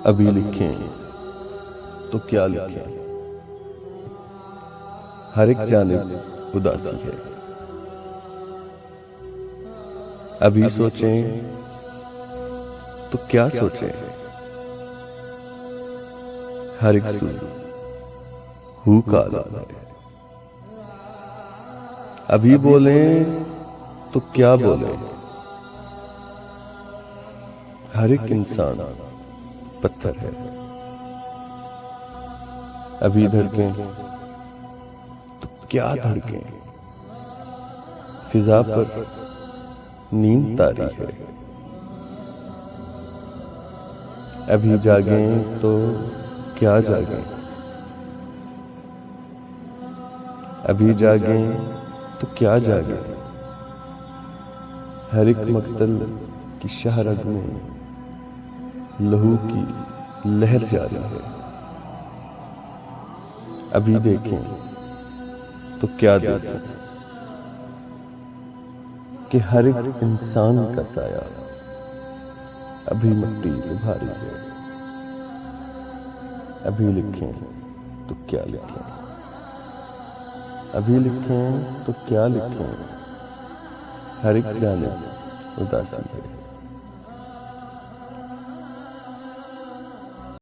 अभी लिखें तो क्या लिखें। हर एक जानिब उदासी है। अभी सोचें तो क्या सोचें। हर एक सू हू का आलम है। अभी बोलें तो क्या बोलें। हर एक इंसान पत्थर है। अभी धड़कें तो क्या धड़कें। फिजा पर नींद तारी है। अभी जागें तो क्या जागें। अभी जागें तो क्या जागें। हर एक मक्तल की शाहरग में लहू की लहर जारी है। अभी देखें तो क्या देखें कि हर एक इंसान का साया अभी मिट्टी पे भारी है। अभी लिखें तो क्या लिखें। अभी लिखें तो क्या लिखें। हर एक जानिब उदासी है।